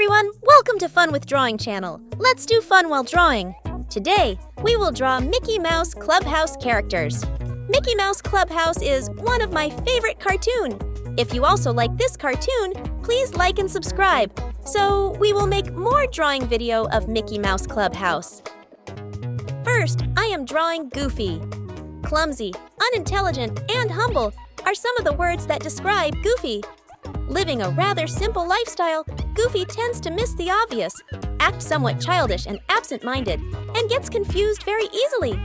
everyone! Welcome to Fun with Drawing channel. Let's do fun while drawing. Today, we will draw Mickey Mouse Clubhouse characters. Mickey Mouse Clubhouse is one of my favorite cartoons. If you also like this cartoon, please like and subscribe, so we will make more drawing video of Mickey Mouse Clubhouse. First, I am drawing Goofy. Clumsy, unintelligent, and humble are some of the words that describe Goofy. Living a rather simple lifestyle, Goofy tends to miss the obvious, act somewhat childish and absent-minded, and gets confused very easily.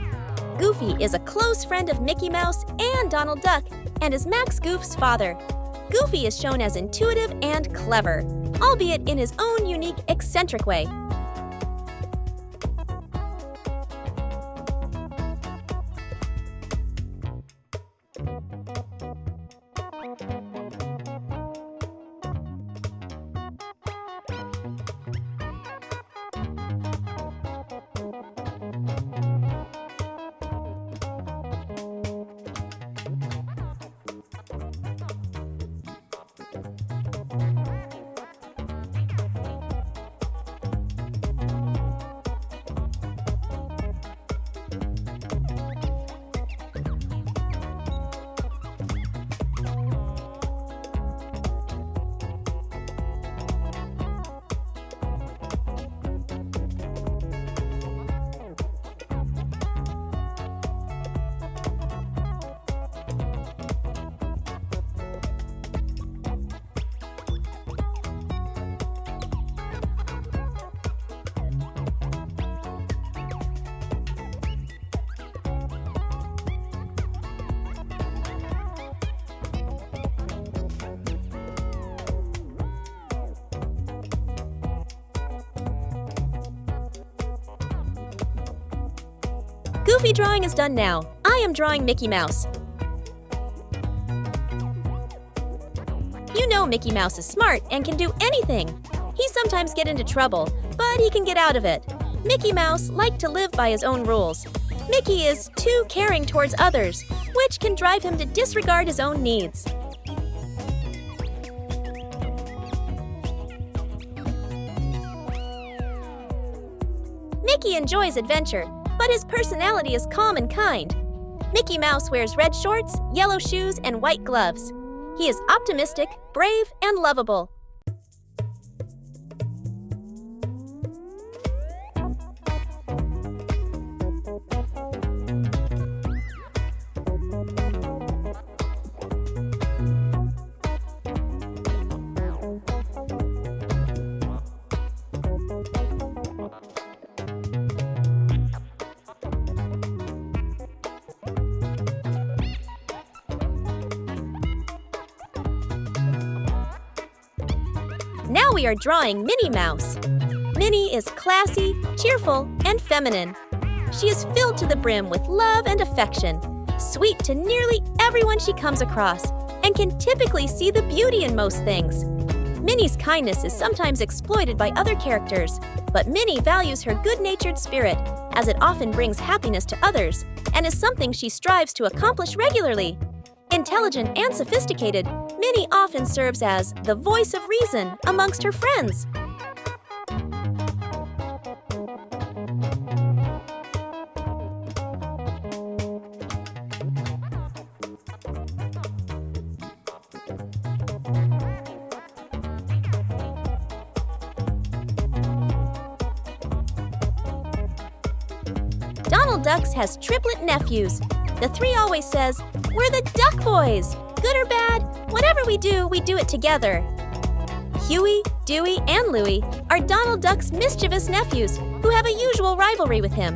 Goofy is a close friend of Mickey Mouse and Donald Duck, and is Max Goof's father. Goofy is shown as intuitive and clever, albeit in his own unique, eccentric way. Goofy drawing is done now. I am drawing Mickey Mouse. You know Mickey Mouse is smart and can do anything. He sometimes gets into trouble, but he can get out of it. Mickey Mouse likes to live by his own rules. Mickey is too caring towards others, which can drive him to disregard his own needs. Mickey enjoys adventure, but his personality is calm and kind. Mickey Mouse wears red shorts, yellow shoes, and white gloves. He is optimistic, brave, and lovable. Now we are drawing Minnie Mouse. Minnie is classy, cheerful, and feminine. She is filled to the brim with love and affection, sweet to nearly everyone she comes across, and can typically see the beauty in most things. Minnie's kindness is sometimes exploited by other characters, but Minnie values her good-natured spirit, as it often brings happiness to others, and is something she strives to accomplish regularly. Intelligent and sophisticated, Minnie often serves as the voice of reason amongst her friends. Donald Duck has triplet nephews. The three always says, "We're the Duck Boys! Good or bad, whatever we do it together." Huey, Dewey, and Louie are Donald Duck's mischievous nephews who have a usual rivalry with him.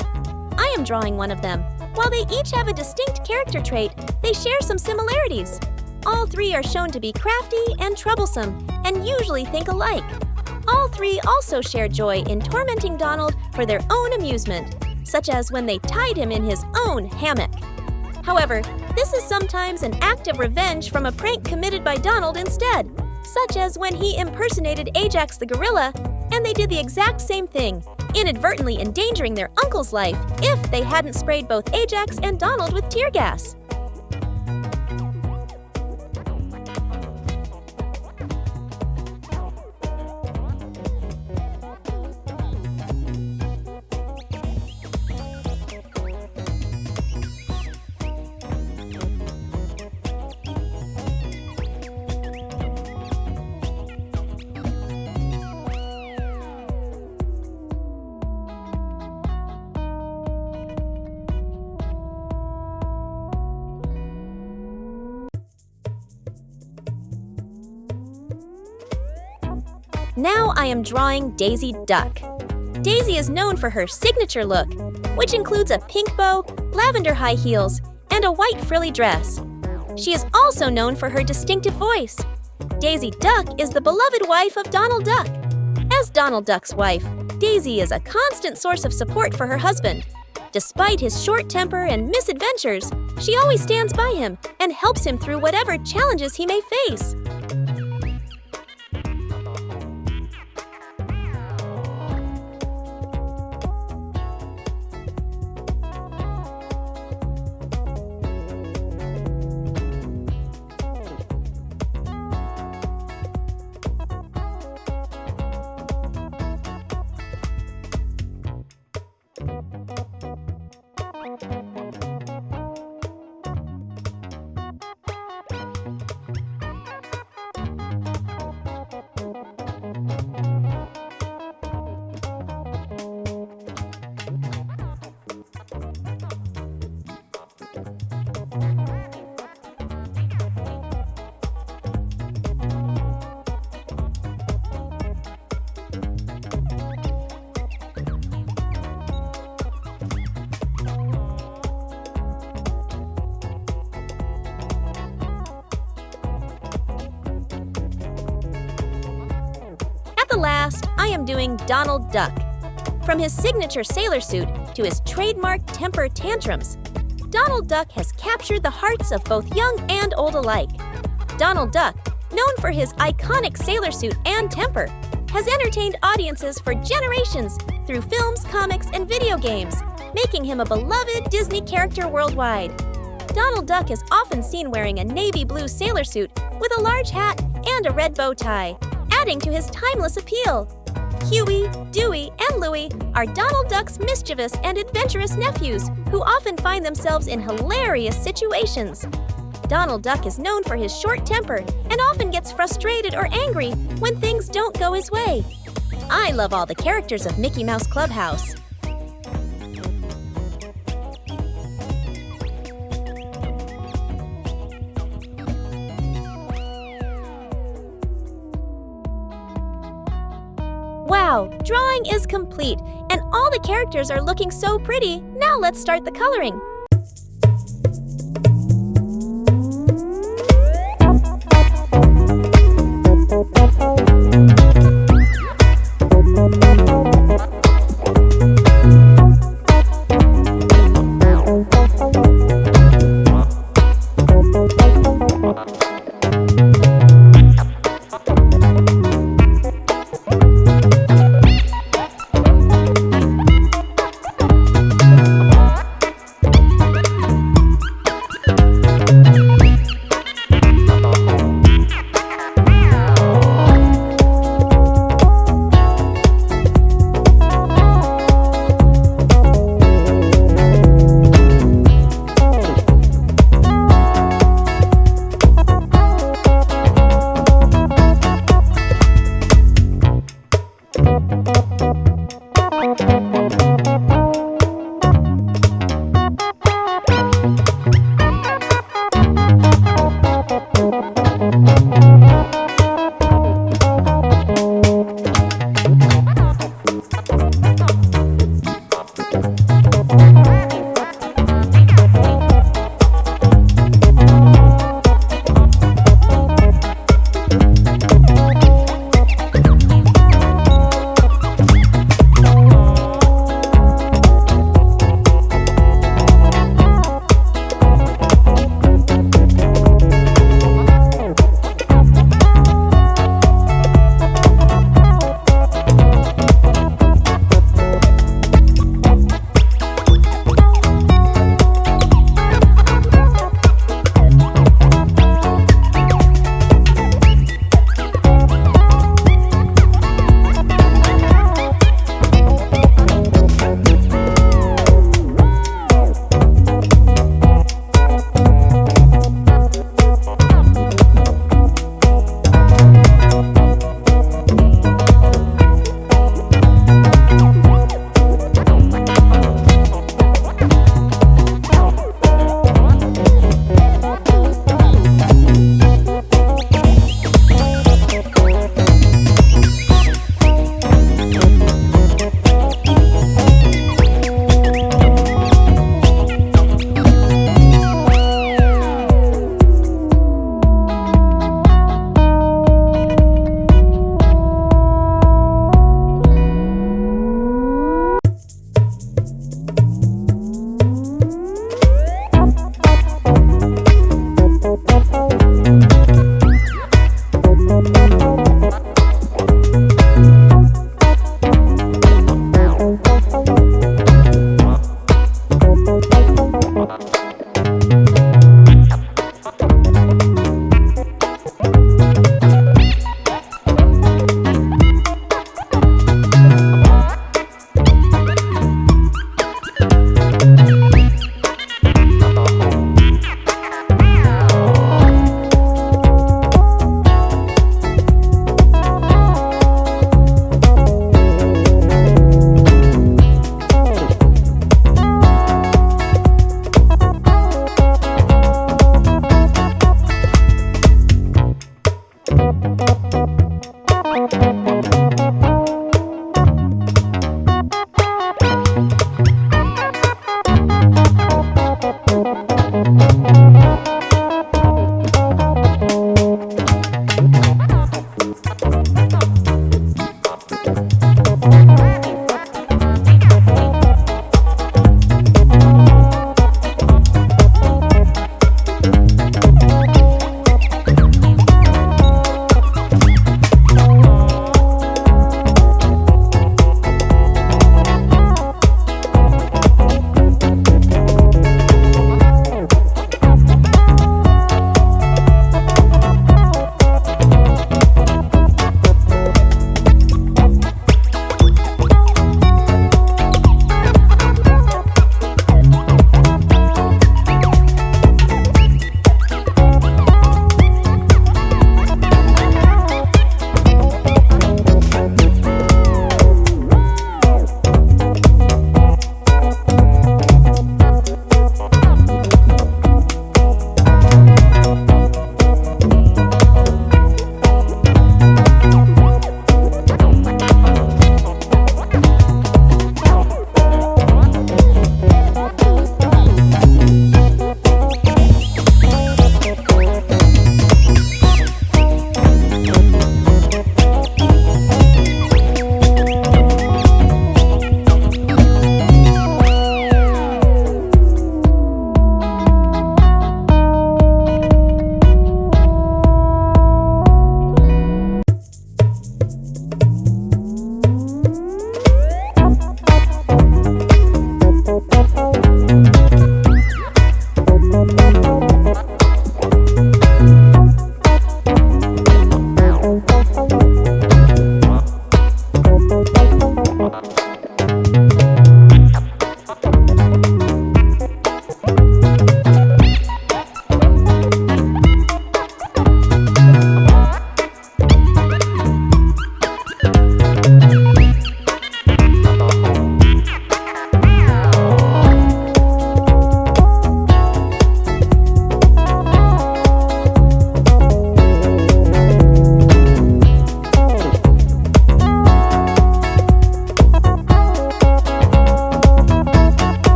I am drawing one of them. While they each have a distinct character trait, they share some similarities. All three are shown to be crafty and troublesome and usually think alike. All three also share joy in tormenting Donald for their own amusement, such as when they tied him in his own hammock. However, this is sometimes an act of revenge from a prank committed by Donald instead, such as when he impersonated Ajax the gorilla, and they did the exact same thing, inadvertently endangering their uncle's life if they hadn't sprayed both Ajax and Donald with tear gas. Now I am drawing Daisy Duck. Daisy is known for her signature look, which includes a pink bow, lavender high heels, and a white frilly dress. She is also known for her distinctive voice. Daisy Duck is the beloved wife of Donald Duck. As Donald Duck's wife, Daisy is a constant source of support for her husband. Despite his short temper and misadventures, she always stands by him and helps him through whatever challenges he may face. At last, I am doing Donald Duck. From his signature sailor suit to his trademark temper tantrums, Donald Duck has captured the hearts of both young and old alike. Donald Duck, known for his iconic sailor suit and temper, has entertained audiences for generations through films, comics, and video games, making him a beloved Disney character worldwide. Donald Duck is often seen wearing a navy blue sailor suit with a large hat and a red bow tie, adding to his timeless appeal. Huey, Dewey, and Louie are Donald Duck's mischievous and adventurous nephews who often find themselves in hilarious situations. Donald Duck is known for his short temper and often gets frustrated or angry when things don't go his way. I love all the characters of Mickey Mouse Clubhouse. Wow, drawing is complete, and all the characters are looking so pretty. Now let's start the coloring.